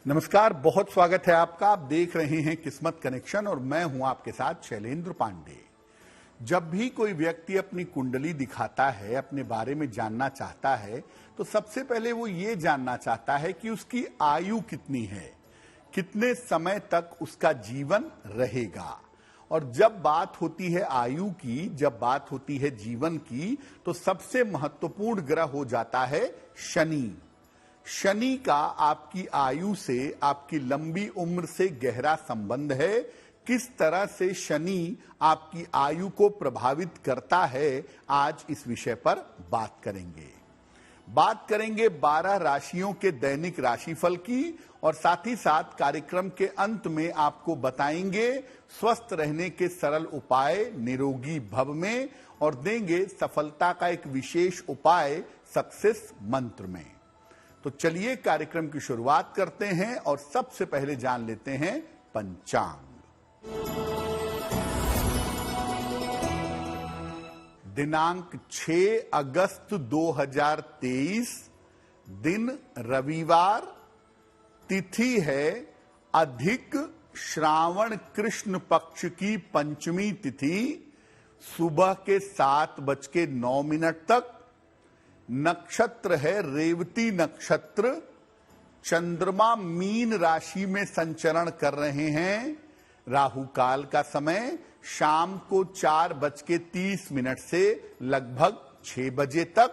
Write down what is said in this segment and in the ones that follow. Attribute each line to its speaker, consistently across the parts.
Speaker 1: नमस्कार, बहुत स्वागत है आपका। आप देख रहे हैं किस्मत कनेक्शन और मैं हूं आपके साथ शैलेंद्र पांडे। जब भी कोई व्यक्ति अपनी कुंडली दिखाता है, अपने बारे में जानना चाहता है, तो सबसे पहले वो ये जानना चाहता है कि उसकी आयु कितनी है, कितने समय तक उसका जीवन रहेगा। और जब बात होती है आयु की, जब बात होती है जीवन की, तो सबसे महत्वपूर्ण ग्रह हो जाता है शनि। शनि का आपकी आयु से, आपकी लंबी उम्र से गहरा संबंध है। किस तरह से शनि आपकी आयु को प्रभावित करता है, आज इस विषय पर बात करेंगे। बात करेंगे 12 राशियों के दैनिक राशिफल की और साथ ही साथ कार्यक्रम के अंत में आपको बताएंगे स्वस्थ रहने के सरल उपाय निरोगी भव में, और देंगे सफलता का एक विशेष उपाय सक्सेस मंत्र में। तो चलिए कार्यक्रम की शुरुआत करते हैं और सबसे पहले जान लेते हैं पंचांग। दिनांक 6 अगस्त 2023, दिन रविवार, तिथि है अधिक श्रावण कृष्ण पक्ष की पंचमी तिथि, सुबह के 7:09 तक। नक्षत्र है रेवती नक्षत्र। चंद्रमा मीन राशि में संचरण कर रहे हैं। राहु काल का समय शाम को 4:30 से लगभग 6 बजे तक।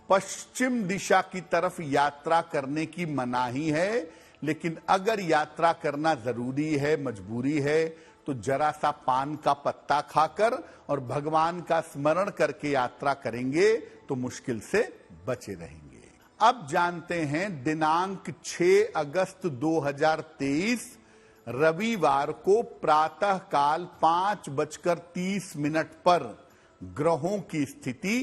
Speaker 1: पश्चिम दिशा की तरफ यात्रा करने की मनाही है, लेकिन अगर यात्रा करना जरूरी है, मजबूरी है, तो जरा सा पान का पत्ता खाकर और भगवान का स्मरण करके यात्रा करेंगे तो मुश्किल से बचे रहेंगे। अब जानते हैं दिनांक 6 अगस्त 2023 रविवार को प्रातः काल 5:30 पर ग्रहों की स्थिति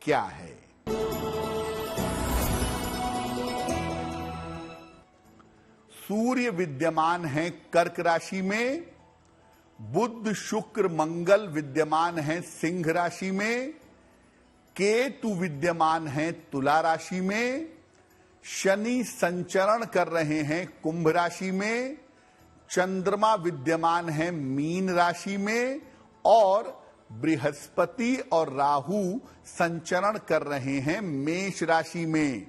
Speaker 1: क्या है। सूर्य विद्यमान है कर्क राशि में, बुध शुक्र मंगल विद्यमान है सिंह राशि में, केतु विद्यमान है तुला राशि में, शनि संचरण कर रहे हैं कुंभ राशि में, चंद्रमा विद्यमान है मीन राशि में और बृहस्पति और राहु संचरण कर रहे हैं मेष राशि में।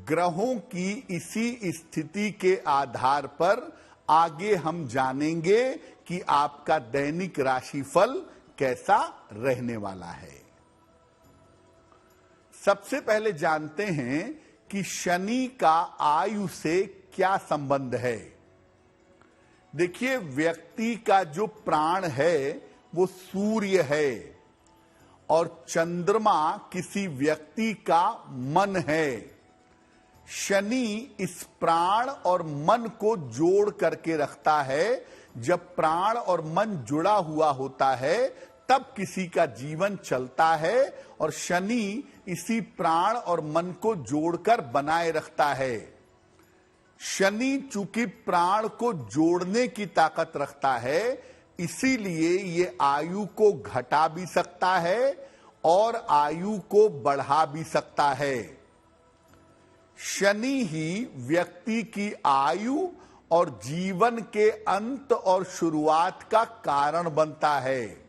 Speaker 1: ग्रहों की इसी स्थिति के आधार पर आगे हम जानेंगे कि आपका दैनिक राशिफल कैसा रहने वाला है। सबसे पहले जानते हैं कि शनि का आयु से क्या संबंध है। देखिए, व्यक्ति का जो प्राण है वो सूर्य है और चंद्रमा किसी व्यक्ति का मन है। शनि इस प्राण और मन को जोड़ करके रखता है। जब प्राण और मन जुड़ा हुआ होता है तब किसी का जीवन चलता है, और शनि इसी प्राण और मन को जोड़कर बनाए रखता है। शनि चूंकि प्राण को जोड़ने की ताकत रखता है, इसीलिए ये आयु को घटा भी सकता है और आयु को बढ़ा भी सकता है। शनि ही व्यक्ति की आयु और जीवन के अंत और शुरुआत का कारण बनता है।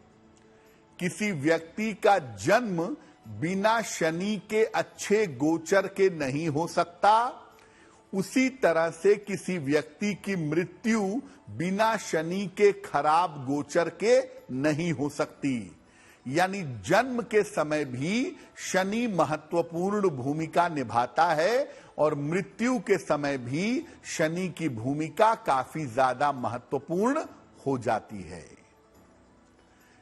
Speaker 1: किसी व्यक्ति का जन्म बिना शनि के अच्छे गोचर के नहीं हो सकता। उसी तरह से किसी व्यक्ति की मृत्यु बिना शनि के खराब गोचर के नहीं हो सकती। यानी जन्म के समय भी शनि महत्वपूर्ण भूमिका निभाता है और मृत्यु के समय भी शनि की भूमिका काफी ज्यादा महत्वपूर्ण हो जाती है।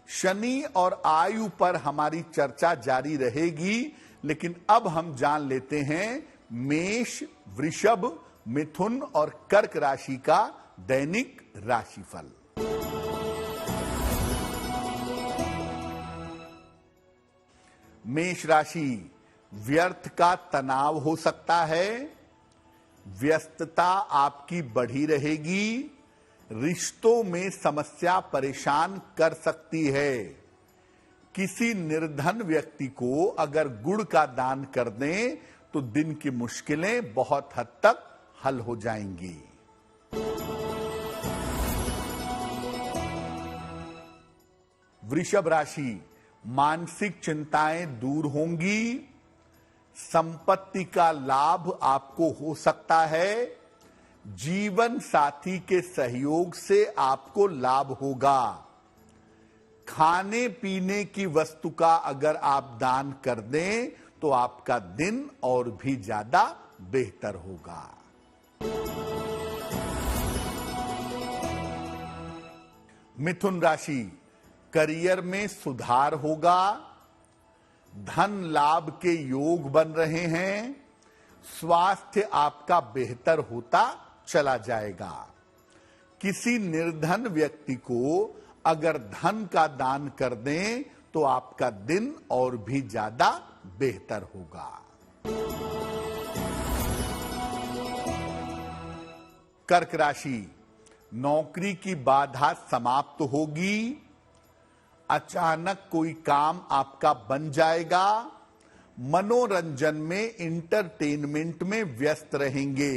Speaker 1: शनि और आयु पर हमारी चर्चा जारी रहेगी, लेकिन अब हम जान लेते हैं मेष, वृषभ, मिथुन और कर्क राशि का दैनिक राशिफल। मेष राशि, व्यर्थ का तनाव हो सकता है, व्यस्तता आपकी बढ़ी रहेगी, रिश्तों में समस्या परेशान कर सकती है। किसी निर्धन व्यक्ति को अगर गुड़ का दान कर दें तो दिन की मुश्किलें बहुत हद तक हल हो जाएंगी। वृषभ राशि, मानसिक चिंताएं दूर होंगी, संपत्ति का लाभ आपको हो सकता है, जीवन साथी के सहयोग से आपको लाभ होगा। खाने पीने की वस्तु का अगर आप दान कर दें तो आपका दिन और भी ज्यादा बेहतर होगा। मिथुन राशि, करियर में सुधार होगा, धन लाभ के योग बन रहे हैं, स्वास्थ्य आपका बेहतर होता चला जाएगा। किसी निर्धन व्यक्ति को अगर धन का दान कर दें तो आपका दिन और भी ज्यादा बेहतर होगा। कर्क राशि, नौकरी की बाधा समाप्त होगी, अचानक कोई काम आपका बन जाएगा, मनोरंजन में इंटरटेनमेंट में व्यस्त रहेंगे।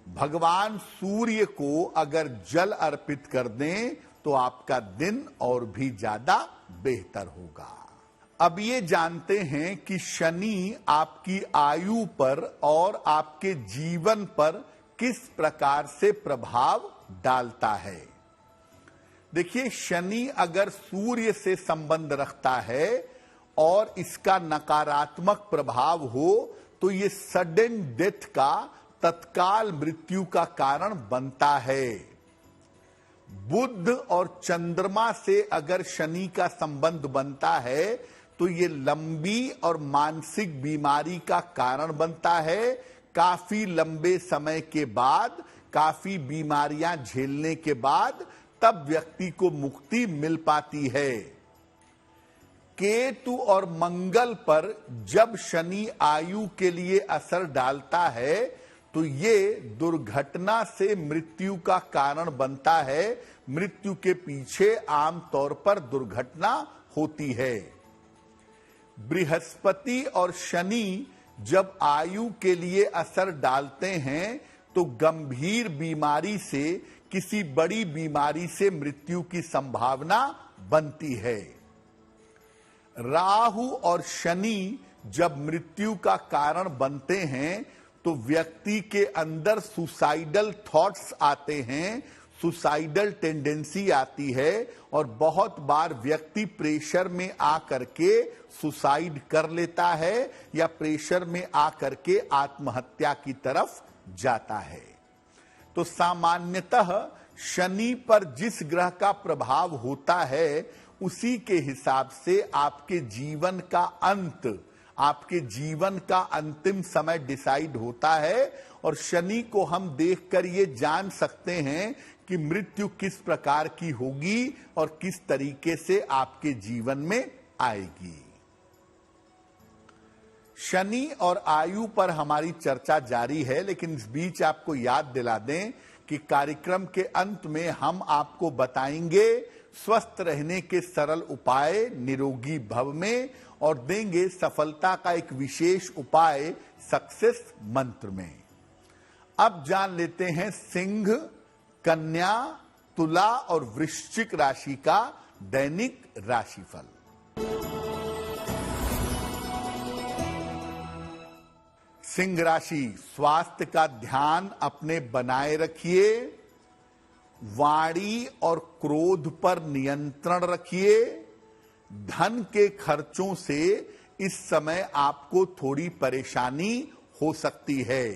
Speaker 1: भगवान सूर्य को अगर जल अर्पित कर दें तो आपका दिन और भी ज्यादा बेहतर होगा। अब ये जानते हैं कि शनि आपकी आयु पर और आपके जीवन पर किस प्रकार से प्रभाव डालता है। देखिए, शनि अगर सूर्य से संबंध रखता है और इसका नकारात्मक प्रभाव हो तो ये सडन डेथ का, तत्काल मृत्यु का कारण बनता है। बुध और चंद्रमा से अगर शनि का संबंध बनता है तो ये लंबी और मानसिक बीमारी का कारण बनता है। काफी लंबे समय के बाद, काफी बीमारियां झेलने के बाद तब व्यक्ति को मुक्ति मिल पाती है। केतु और मंगल पर जब शनि आयु के लिए असर डालता है तो ये दुर्घटना से मृत्यु का कारण बनता है। मृत्यु के पीछे आमतौर पर दुर्घटना होती है। बृहस्पति और शनि जब आयु के लिए असर डालते हैं तो गंभीर बीमारी से, किसी बड़ी बीमारी से मृत्यु की संभावना बनती है। राहु और शनि जब मृत्यु का कारण बनते हैं तो व्यक्ति के अंदर सुसाइडल थॉट्स आते हैं, सुसाइडल टेंडेंसी आती है और बहुत बार व्यक्ति प्रेशर में आकर के सुसाइड कर लेता है या प्रेशर में आकर के आत्महत्या की तरफ जाता है। तो सामान्यतः शनि पर जिस ग्रह का प्रभाव होता है उसी के हिसाब से आपके जीवन का अंत, आपके जीवन का अंतिम समय डिसाइड होता है। और शनि को हम देखकर ये जान सकते हैं कि मृत्यु किस प्रकार की होगी और किस तरीके से आपके जीवन में आएगी। शनि और आयु पर हमारी चर्चा जारी है, लेकिन इस बीच आपको याद दिला दें कि कार्यक्रम के अंत में हम आपको बताएंगे स्वस्थ रहने के सरल उपाय निरोगी भव में और देंगे सफलता का एक विशेष उपाय सक्सेस मंत्र में। अब जान लेते हैं सिंह, कन्या, तुला और वृश्चिक राशि का दैनिक राशिफल। सिंह राशि, स्वास्थ्य का ध्यान अपने बनाए रखिए, वाणी और क्रोध पर नियंत्रण रखिए। धन के खर्चों से इस समय आपको थोड़ी परेशानी हो सकती है।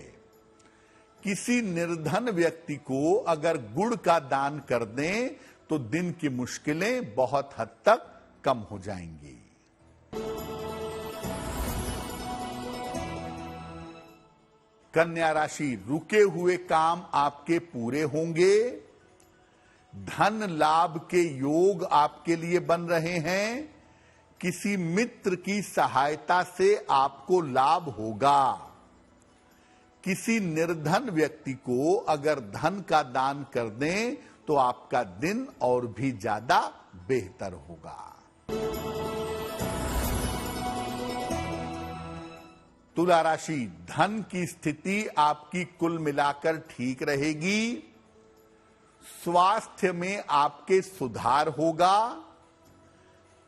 Speaker 1: किसी निर्धन व्यक्ति को अगर गुड़ का दान कर दें तो दिन की मुश्किलें बहुत हद तक कम हो जाएंगी। कन्या राशि, रुके हुए काम आपके पूरे होंगे, धन लाभ के योग आपके लिए बन रहे हैं, किसी मित्र की सहायता से आपको लाभ होगा। किसी निर्धन व्यक्ति को अगर धन का दान कर दें तो आपका दिन और भी ज्यादा बेहतर होगा। तुला राशि, धन की स्थिति आपकी कुल मिलाकर ठीक रहेगी। स्वास्थ्य में आपके सुधार होगा।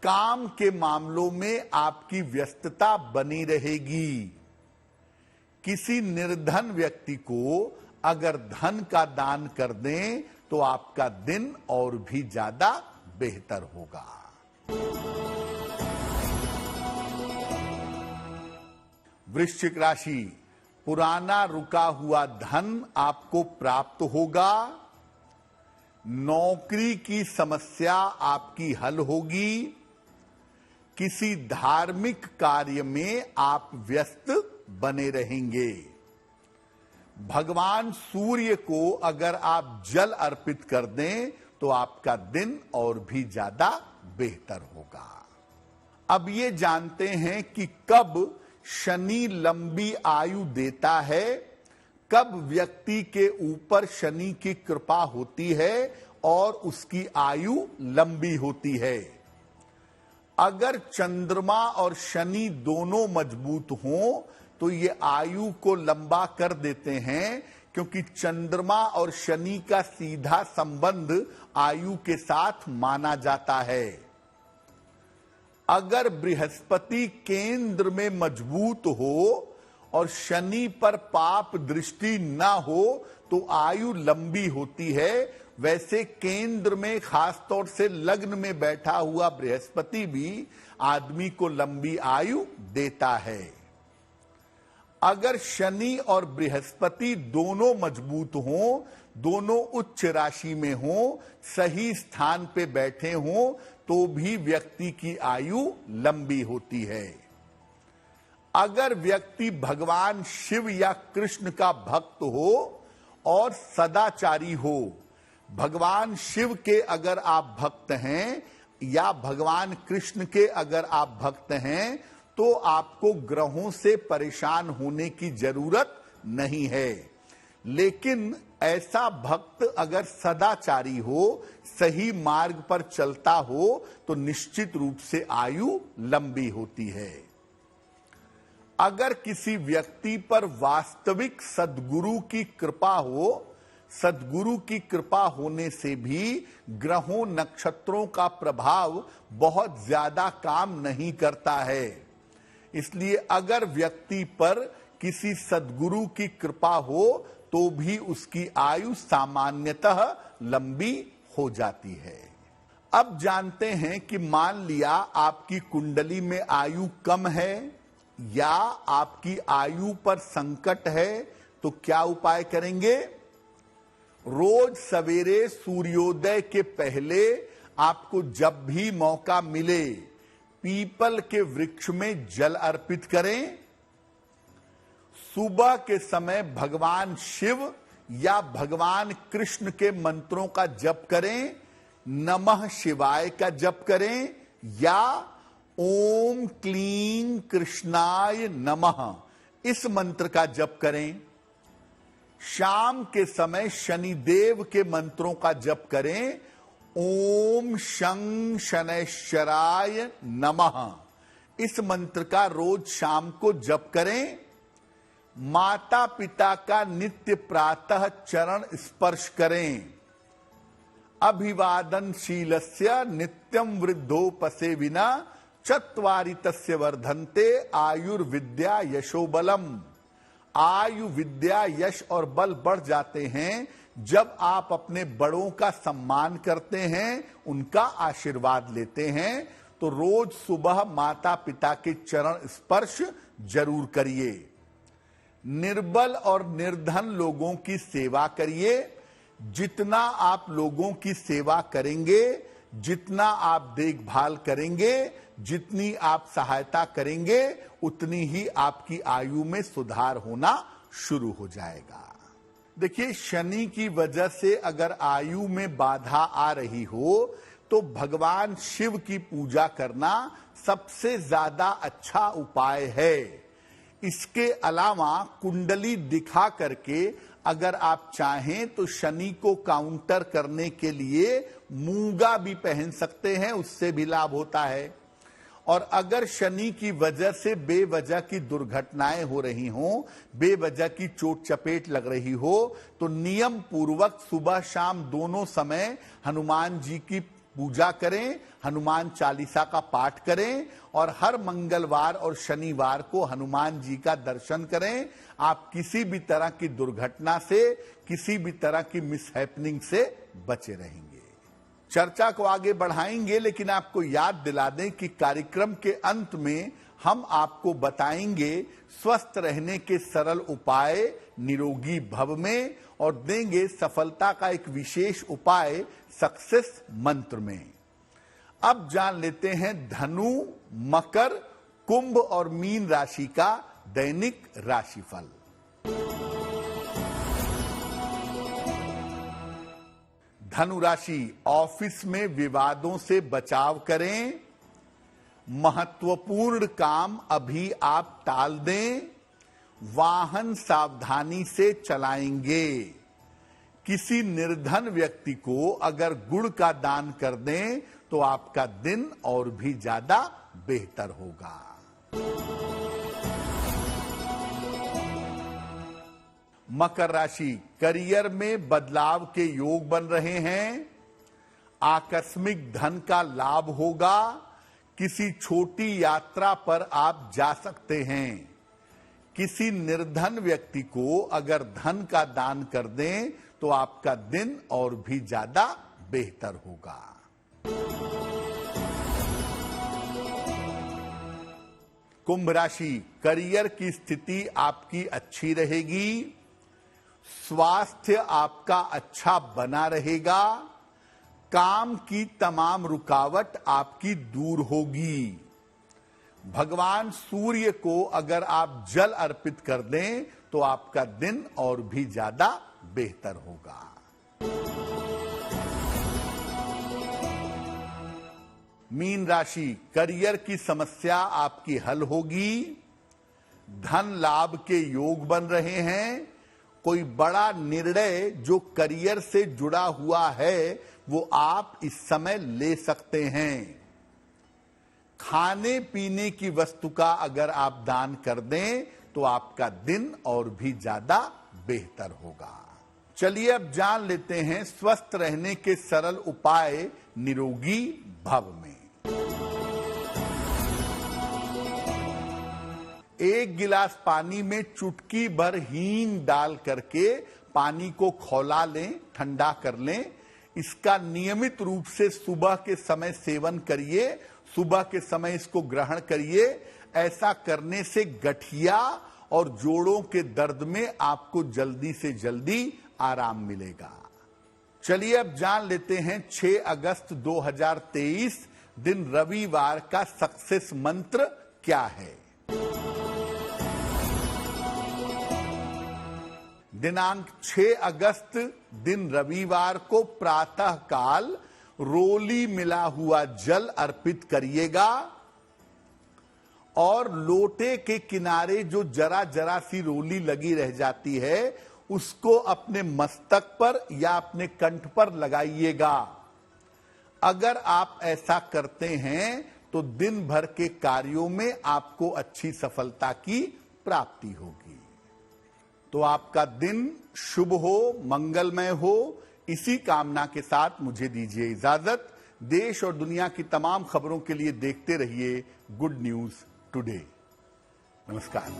Speaker 1: काम के मामलों में आपकी व्यस्तता बनी रहेगी। किसी निर्धन व्यक्ति को अगर धन का दान कर दें तो आपका दिन और भी ज्यादा बेहतर होगा। वृश्चिक राशि, पुराना रुका हुआ धन आपको प्राप्त होगा। नौकरी की समस्या आपकी हल होगी। किसी धार्मिक कार्य में आप व्यस्त बने रहेंगे। भगवान सूर्य को अगर आप जल अर्पित कर दें तो आपका दिन और भी ज्यादा बेहतर होगा। अब ये जानते हैं कि कब शनि लंबी आयु देता है, कब व्यक्ति के ऊपर शनि की कृपा होती है और उसकी आयु लंबी होती है। अगर चंद्रमा और शनि दोनों मजबूत हों तो ये आयु को लंबा कर देते हैं, क्योंकि चंद्रमा और शनि का सीधा संबंध आयु के साथ माना जाता है। अगर बृहस्पति केंद्र में मजबूत हो और शनि पर पाप दृष्टि ना हो तो आयु लंबी होती है। वैसे केंद्र में खासतौर से लग्न में बैठा हुआ बृहस्पति भी आदमी को लंबी आयु देता है। अगर शनि और बृहस्पति दोनों मजबूत हों, दोनों उच्च राशि में हों, सही स्थान पे बैठे हों, तो भी व्यक्ति की आयु लंबी होती है। अगर व्यक्ति भगवान शिव या कृष्ण का भक्त हो और सदाचारी हो, भगवान शिव के अगर आप भक्त हैं या भगवान कृष्ण के अगर आप भक्त हैं, तो आपको ग्रहों से परेशान होने की जरूरत नहीं है। लेकिन ऐसा भक्त अगर सदाचारी हो, सही मार्ग पर चलता हो, तो निश्चित रूप से आयु लंबी होती है। अगर किसी व्यक्ति पर वास्तविक सद्गुरु की कृपा हो, सद्गुरु की कृपा होने से भी ग्रहों नक्षत्रों का प्रभाव बहुत ज्यादा काम नहीं करता है। इसलिए अगर व्यक्ति पर किसी सद्गुरु की कृपा हो तो भी उसकी आयु सामान्यतः लंबी हो जाती है। अब जानते हैं कि मान लिया आपकी कुंडली में आयु कम है या आपकी आयु पर संकट है, तो क्या उपाय करेंगे? रोज सवेरे सूर्योदय के पहले आपको जब भी मौका मिले पीपल के वृक्ष में जल अर्पित करें। सुबह के समय भगवान शिव या भगवान कृष्ण के मंत्रों का जप करें, नमः शिवाय का जप करें या ओम क्लीं कृष्णाय नमः इस मंत्र का जप करें। शाम के समय शनिदेव के मंत्रों का जप करें, ओम शं शनैश्चराय नमः इस मंत्र का रोज शाम को जप करें। माता पिता का नित्य प्रातः चरण स्पर्श करें। अभिवादनशीलस्य नित्यं वृद्धोपसेविना चत्वारि तस्य वर्धन्ते आयुर्विद्या यशोबलम। आयु, विद्या, यश और बल बढ़ जाते हैं जब आप अपने बड़ों का सम्मान करते हैं, उनका आशीर्वाद लेते हैं। तो रोज सुबह माता पिता के चरण स्पर्श जरूर करिए। निर्बल और निर्धन लोगों की सेवा करिए। जितना आप लोगों की सेवा करेंगे, जितना आप देखभाल करेंगे, जितनी आप सहायता करेंगे, उतनी ही आपकी आयु में सुधार होना शुरू हो जाएगा। देखिए, शनि की वजह से अगर आयु में बाधा आ रही हो तो भगवान शिव की पूजा करना सबसे ज्यादा अच्छा उपाय है। इसके अलावा कुंडली दिखा करके अगर आप चाहें तो शनि को काउंटर करने के लिए मूंगा भी पहन सकते हैं, उससे भी लाभ होता है। और अगर शनि की वजह से बेवजह की दुर्घटनाएं हो रही हों, बेवजह की चोट चपेट लग रही हो, तो नियम पूर्वक सुबह शाम दोनों समय हनुमान जी की पूजा करें, हनुमान चालीसा का पाठ करें और हर मंगलवार और शनिवार को हनुमान जी का दर्शन करें। आप किसी भी तरह की दुर्घटना से, किसी भी तरह की मिसहैपनिंग से बचे रहेंगे। चर्चा को आगे बढ़ाएंगे, लेकिन आपको याद दिला दें कि कार्यक्रम के अंत में हम आपको बताएंगे स्वस्थ रहने के सरल उपाय निरोगी भव में और देंगे सफलता का एक विशेष उपाय सक्सेस मंत्र में। अब जान लेते हैं धनु, मकर, कुंभ और मीन राशि का दैनिक राशिफल। धनु राशि, ऑफिस में विवादों से बचाव करें। महत्वपूर्ण काम अभी आप टाल दें। वाहन सावधानी से चलाएंगे। किसी निर्धन व्यक्ति को अगर गुड़ का दान कर दें तो आपका दिन और भी ज्यादा बेहतर होगा। मकर राशि, करियर में बदलाव के योग बन रहे हैं। आकस्मिक धन का लाभ होगा। किसी छोटी यात्रा पर आप जा सकते हैं। किसी निर्धन व्यक्ति को अगर धन का दान कर दें तो आपका दिन और भी ज्यादा बेहतर होगा। कुंभ राशि, करियर की स्थिति आपकी अच्छी रहेगी। स्वास्थ्य आपका अच्छा बना रहेगा। काम की तमाम रुकावट आपकी दूर होगी। भगवान सूर्य को अगर आप जल अर्पित कर दें तो आपका दिन और भी ज्यादा बेहतर होगा। मीन राशि, करियर की समस्या आपकी हल होगी। धन लाभ के योग बन रहे हैं। कोई बड़ा निर्णय जो करियर से जुड़ा हुआ है वो आप इस समय ले सकते हैं। खाने पीने की वस्तु का अगर आप दान कर दें तो आपका दिन और भी ज्यादा बेहतर होगा। चलिए अब जान लेते हैं स्वस्थ रहने के सरल उपाय निरोगी भव में। 1 गिलास पानी में चुटकी भर हींग डाल करके पानी को खौला लें, ठंडा कर लें। इसका नियमित रूप से सुबह के समय सेवन करिए। सुबह के समय इसको ग्रहण करिए। ऐसा करने से गठिया और जोड़ों के दर्द में आपको जल्दी से जल्दी आराम मिलेगा। चलिए अब जान लेते हैं 6 अगस्त 2023 दिन रविवार का सक्सेस मंत्र क्या है। दिनांक 6 अगस्त दिन रविवार को प्रातः काल रोली मिला हुआ जल अर्पित करिएगा और लोटे के किनारे जो जरा जरा सी रोली लगी रह जाती है उसको अपने मस्तक पर या अपने कंठ पर लगाइएगा। अगर आप ऐसा करते हैं तो दिन भर के कार्यों में आपको अच्छी सफलता की प्राप्ति होगी। तो आपका दिन शुभ हो, मंगलमय हो, इसी कामना के साथ मुझे दीजिए इजाजत। देश और दुनिया की तमाम खबरों के लिए देखते रहिए गुड न्यूज टुडे। नमस्कार।